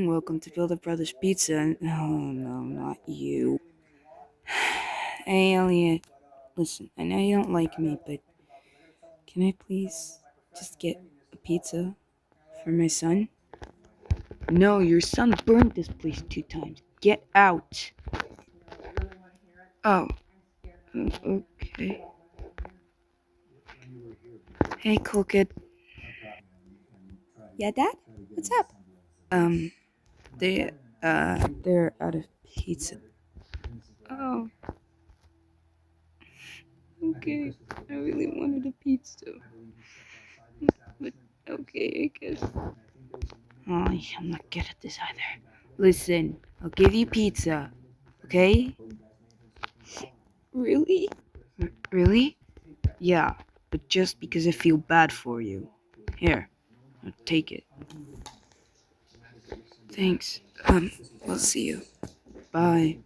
morning. Welcome to Build Up Brothers Pizza. Oh, no, not you. Hey, Elliot. Listen, I know you don't like me, but can I please just get a pizza for my son? No, your son burned this place 2 times. Get out. Oh, okay. Hey, cool kid. Yeah, Dad? What's up? Um, they're out of pizza. Oh, okay. I really wanted a pizza. But okay, I guess. Oh, I'm not good at this either. Listen, I'll give you pizza, okay? Really? Really? Yeah, but just because I feel bad for you. Here, I'll take it. Thanks. We'll see you. Bye.